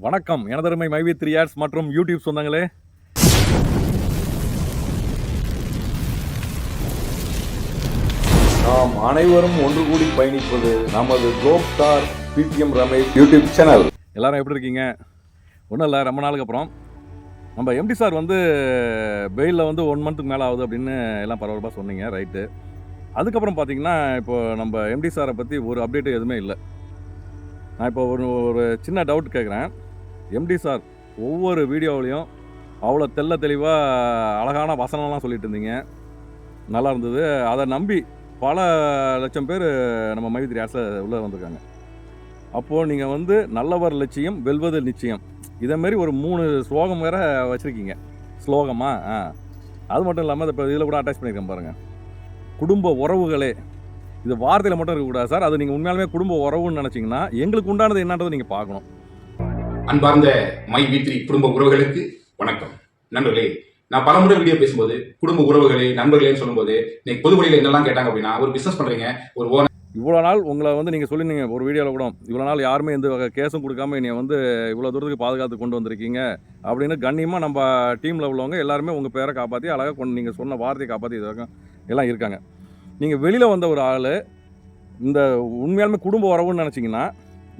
வணக்கம் எனதருமை மைவி 3 ஆட்ஸ் மற்றும் யூடியூப் சொந்தங்களே. நாம் அனைவரும் ஒன்று கூடி பயணிப்பது நமது globe star BDM Ramesh YouTube channel. எல்லாரும் எப்படி இருக்கீங்க? ஒன்றும் இல்லை, ரொம்ப நாளுக்கு அப்புறம் நம்ம எம்டி சார் பெயிலில் 1 மந்த்துக்கு மேலே ஆகுது அப்படின்னு எல்லாம் பரபரப்பாக சொன்னீங்க. ரைட்டு. அதுக்கப்புறம் பார்த்தீங்கன்னா இப்போது நம்ம எம்டி சாரை பற்றி ஒரு அப்டேட்டு எதுவுமே இல்லை. நான் இப்போ ஒரு சின்ன டவுட் கேட்குறேன். எம்டி சார் ஒவ்வொரு வீடியோவிலையும் அவ்வளோ தெளிவாக அழகான வசனம்லாம் சொல்லிட்டு இருந்தீங்க, நல்லா இருந்தது. அதை நம்பி பல லட்சம் பேர் நம்ம மைவி 3 ஆட்ஸில் உள்ளே வந்திருக்காங்க. அப்போது நீங்கள் நல்லவர் லட்சியம் வெல்வது நிச்சயம், இதேமாரி ஒரு 3 ஸ்லோகம் வேறு வச்சுருக்கீங்க. ஸ்லோகமா? அது மட்டும் இல்லாமல் இப்போ இதில் கூட அட்டாச் பண்ணியிருக்கேன் பாருங்கள். குடும்ப உறவுகளே, இது வார்த்தையில் மட்டும் இருக்கக்கூடாது சார். அது நீங்கள் உண்மையாலுமே குடும்ப உறவுன்னு நினச்சிங்கன்னா எங்களுக்கு உண்டானது என்னன்றதை நீங்கள் பார்க்கணும். அன்பார்ந்த மைவி 3 குடும்ப உறவுகளுக்கு வணக்கம். நண்பர்களே, நான் பலமுறை வீடியோ பேசும்போது குடும்ப உறவுகளே நண்பர்களேன்னு சொல்லும்போது இன்னைக்கு பொதுவெளியில் என்னெல்லாம் கேட்டாங்க அப்படின்னா, ஒரு பிசினஸ் பண்றீங்க, ஒரு ஓனர், இவ்வளோ நாள் உங்களை நீங்கள் சொல்லியிருந்தீங்க ஒரு வீடியோவில் கூட, இவ்வளோ நாள் யாருமே எந்த வகை கேஸும் கொடுக்காம என்னை இவ்வளோ தூரத்துக்கு பாதுகாத்து கொண்டு வந்திருக்கீங்க அப்படின்னு கண்ணியமாக நம்ம டீமில் உள்ளவங்க எல்லாருமே உங்கள் பேரை காப்பாற்றி அழகாக நீங்கள் சொன்ன வார்த்தையை காப்பாற்றி இது எல்லாம் இருக்காங்க. நீங்கள் வெளியில் வந்த ஒரு ஆள் இந்த உண்மையாலுமே குடும்ப உறவுன்னு நினச்சிங்கன்னா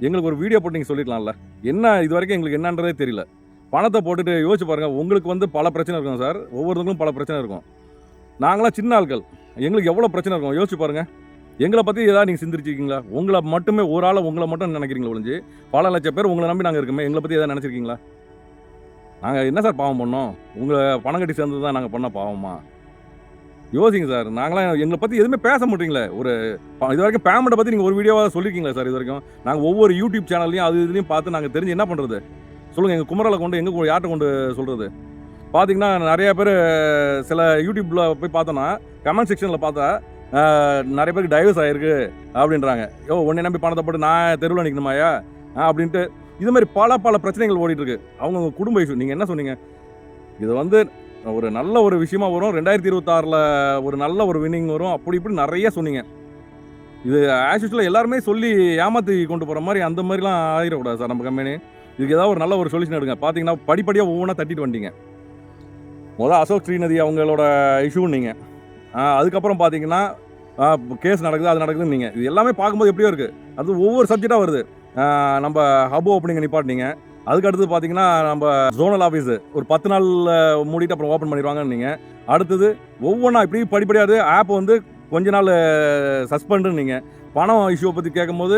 எங்களுக்கு ஒரு வீடியோ போட்டு நீங்கள் சொல்லிடலாம்ல. என்ன இது வரைக்கும் எங்களுக்கு என்னன்றதே தெரியல. பணத்தை போட்டுட்டு யோசிச்சு பாருங்கள். உங்களுக்கு பல பிரச்சனை இருக்கும் சார், ஒவ்வொருத்தருக்கும் பல பிரச்சனை இருக்கும். நாங்களாம் சின்ன ஆட்கள், எங்களுக்கு எவ்வளோ பிரச்சனை இருக்கும் யோசிச்சு பாருங்கள். எங்களை பற்றி ஏதாவது நீங்கள் சிந்திச்சிருக்கீங்களா? உங்களை மட்டுமே ஒரு ஆளை உங்களை மட்டும் நினைக்கிறீங்களா ஒழிஞ்சு பல லட்சம் பேர் உங்களை நம்பி நாங்கள் இருக்கோமே, எங்களை பற்றி எதாவது நினச்சிருக்கீங்களா? நாங்கள் என்ன சார் பாவம் பண்ணோம்? உங்களை பணம் கட்டி சேர்ந்து தான் நாங்கள் பண்ண பாவமா? யோசிங்க சார். நாங்களாம் எங்களை பற்றி எதுவுமே பேச மாட்டீங்களே. இது வரைக்கும் பேமெண்ட்டை பற்றி நீங்கள் ஒரு வீடியோவாக சொல்லியிருக்கீங்களா சார்? இது வரைக்கும் நாங்கள் ஒவ்வொரு யூடியூப் சேனல்லையும் அது இதுலையும் பார்த்து நாங்கள் தெரிஞ்சு என்ன பண்ணுறது சொல்லுங்கள். எங்கள் குமரலை கொண்டு யார்கிட்ட கொண்டு சொல்கிறது? பார்த்தீங்கன்னா நிறைய பேர் சில யூடியூப்பில் போய் பார்த்தோன்னா கமெண்ட் செக்ஷனில் பார்த்தா நிறைய பேருக்கு டைவர்ஸ் ஆகிருக்கு அப்படின்றாங்க. உன்னை நம்பி பணத்தை போட்டு நான் தெருவில் நிற்கணுமாயா அப்படின்ட்டு இதுமாதிரி பல பிரச்சனைகள் ஓடிட்டுருக்கு. அவங்க குடும்ப இஷ்யூ. நீங்கள் என்ன சொன்னீங்க? இது ஒரு நல்ல ஒரு விஷயமா வரும், 2026 ஒரு நல்ல ஒரு வின்னிங் வரும், அப்படி இப்படி நிறைய சொன்னீங்க. இது ஆஸ் யூஷுவலாக எல்லாருமே சொல்லி ஏமாற்றி கொண்டு போகிற மாதிரி அந்த மாதிரிலாம் ஆகிடக்கூடாது சார் நம்ம கம்பெனி. இதுக்கு ஏதாவது ஒரு நல்ல ஒரு சொல்யூஷன் எடுங்க. பார்த்தீங்கன்னா படிப்படியாக ஒவ்வொன்றா தட்டிட்டு வந்துட்டீங்க. அசோக் ஸ்ரீநதி அவங்களோட இஷ்யூன்னீங்க. அதுக்கப்புறம் பார்த்தீங்கன்னா கேஸ் நடக்குது, அது நடக்குதுன்னு நீங்கள். இது எல்லாமே பார்க்கும்போது எப்படியோ இருக்குது. அது ஒவ்வொரு சப்ஜெக்டாக வருது. நம்ம ஹப் ஓப்பனிங்கை நிப்பாட்டினீங்க. அதுக்கு அடுத்தது பார்த்தீங்கன்னா நம்ம ஜோனல் ஆஃபீஸு ஒரு 10 நாளில் மூடிட்டு அப்புறம் ஓப்பன் பண்ணிடுவாங்கன்னு நீங்கள். அடுத்தது ஒவ்வொன்றா இப்படி படிப்படியாது ஆப் கொஞ்ச நாள் சஸ்பெண்டுன்னு நீங்கள். பணம் இஷ்யூவை பற்றி கேட்கும்போது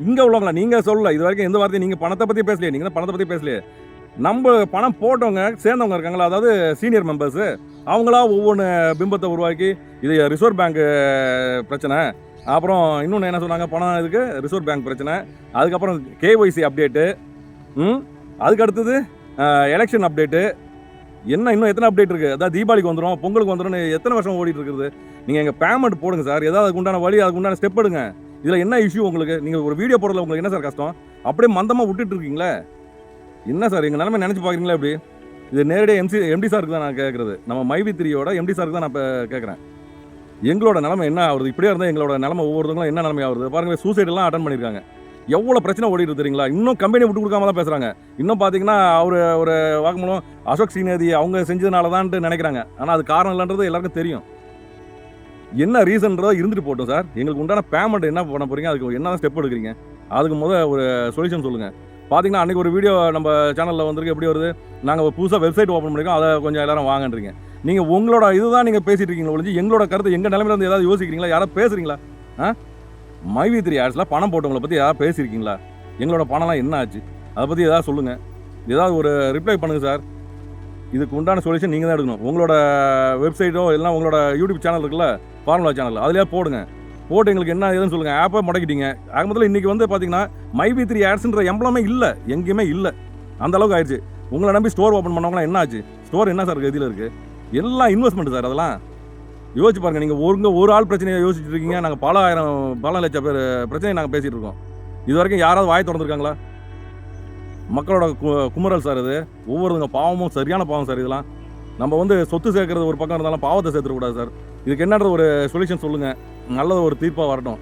இங்கே உள்ளவங்களா நீங்கள் சொல்லலை. இது வரைக்கும் எந்த வார்த்தையும் நீங்கள் பணத்தை பற்றி பேசலையே. நீங்கள் தான் பணத்தை பற்றி பேசலையே. நம்ம பணம் போட்டவங்க சேர்ந்தவங்க இருக்காங்களா, அதாவது சீனியர் மெம்பர்ஸு, அவங்களா ஒவ்வொன்று பிம்பத்தை உருவாக்கி இது ரிசர்வ் பேங்க்கு பிரச்சனை, அப்புறம் இன்னொன்று என்ன சொன்னாங்க, பணம் இதுக்கு ரிசர்வ் பேங்க் பிரச்சனை, அதுக்கப்புறம் கேஒய்சி அப்டேட்டு, அதுக்கு அடுத்தது எலெக்ஷன் அப்டேட்டு, இன்னும் எத்தனை அப்டேட் இருக்குது? அதாவது தீபாவளிக்கு வந்துடும், பொங்கலுக்கு வந்துடும், எத்தனை வருஷம் ஓடிட்டு இருக்குது. நீங்கள் எங்கள் பேமெண்ட் போடுங்க சார். ஏதாவது அதுக்கு உண்டான வழி, அதுக்கு உண்டான ஸ்டெப் எடுங்க. இதில் என்ன இஷ்யூ உங்களுக்கு? நீங்கள் ஒரு வீடியோ போடுறதுல உங்களுக்கு என்ன சார் கஷ்டம்? அப்படியே மந்தமாக விட்டுட்டு இருக்கீங்களே. என்ன சார் எங்கள் நிலைமை நினச்சி பார்க்குறீங்களா? எப்படி இது நேரடியாக எம்டி சாருக்கு தான் நான் கேட்குறது. நம்ம மைவி 3யோட எம்டி சாருக்கு தான் நான் இப்போ கேட்குறேன். எங்களோட நிலைமை என்ன ஆகுது? இப்படியே இருந்தால் எங்களோட நிலைமை ஒவ்வொருத்தங்களும் என்ன நிலைமை ஆகுது பாருங்கள். சூசைடெல்லாம் அட்டன் பண்ணியிருக்காங்க. எவ்வளோ பிரச்சனை ஓடிட்டு தெரியுங்களா? இன்னும் கம்பெனியை விட்டு கொடுக்காம தான் பேசுகிறாங்க. இன்னும் பார்த்தீங்கன்னா ஒரு வாக்குமூலம் அசோக் ஸ்ரீநதி அவங்க செஞ்சதுனால தான்ட்டு நினைக்கிறாங்க. ஆனால் அது காரணம் இல்லைன்றது எல்லாருக்கும் தெரியும். என்ன ரீசன்றதோ இருந்துட்டு போட்டோம் சார். எங்களுக்கு உண்டான பேமெண்ட் என்ன பண்ண போகிறீங்க? அதுக்கு என்ன ஸ்டெப் எடுக்கிறீங்க? அதுக்கு ஒரு சொல்யூஷன் சொல்லுங்கள். பார்த்தீங்கன்னா அன்றைக்கி ஒரு வீடியோ நம்ம சேனலில் வந்திருக்கு. எப்படி வருது? நாங்கள் புதுசாக வெப்சைட் ஓப்பன் பண்ணியிருக்கோம், அதை கொஞ்சம் எல்லாரும் வாங்கன்றீங்க. நீங்கள் உங்களோட இதுதான் நீங்கள் பேசிகிட்டு இருக்கீங்களா ஒழிஞ்சு எங்களோட கருத்து எங்கள் நிலைமையில வந்து ஏதாவது யோசிக்கிறீங்களா? யாராவது பேசுகிறீங்களா? மைவி 3 ஆட்ஸில் பணம் போட்டவங்களை பற்றி யாராவது பேசியிருக்கீங்களா? எங்களோட பணம்லாம் என்ன ஆச்சு? அதை பற்றி ஏதாவது சொல்லுங்கள். ஏதாவது ஒரு ரிப்ளை பண்ணுங்கள் சார். இதுக்கு உண்டான சொல்யூஷன் நீங்கள் தான் எடுக்கணும். உங்களோட வெப்சைட்டோ இல்லைனா உங்களோட யூடியூப் சேனல் இருக்குல்ல, ஃபார்முலா சேனல், அதிலே போடுங்க. போட்டு எங்களுக்கு என்ன ஏதுன்னு சொல்லுங்கள். ஆப்பை முடக்கிட்டீங்க. ஆக முதல்ல இன்றைக்கி பார்த்தீங்கன்னா மைவி 3 ஆட்ஸ்ன்ற எம்பளமே இல்லை, எங்கேயுமே இல்லை. அந்தளவுக்கு ஆயிடுச்சு. உங்களை நம்பி ஸ்டோர் ஓப்பன் பண்ணவங்களாம் என்ன ஆச்சு? ஸ்டோர் என்ன சார் இதில் இருக்குது? எல்லாம் இன்வெஸ்ட்மெண்ட் சார். அதெல்லாம் யோசிச்சு பாருங்கள். நீங்கள் ஒரு ஆள் பிரச்சனையை யோசிச்சுட்டு இருக்கீங்க. நாங்கள் பல லட்சம் பேர் பிரச்சனையை நாங்கள் பேசிகிட்டு இருக்கோம். இது வரைக்கும் யாராவது வாய் திறந்துருக்காங்களா? மக்களோட குமரல் சார் இது. ஒவ்வொருத்தங்க பாவமும் சரியான பாவம் சார். இதெல்லாம் நம்ம சொத்து சேர்க்கறது ஒரு பக்கம் இருந்தாலும் பாவத்தை சேர்த்துக்கூடாது சார். இதுக்கு என்னன்ற ஒரு சொல்யூஷன் சொல்லுங்கள். நல்ல ஒரு தீர்ப்பாக வரட்டும்.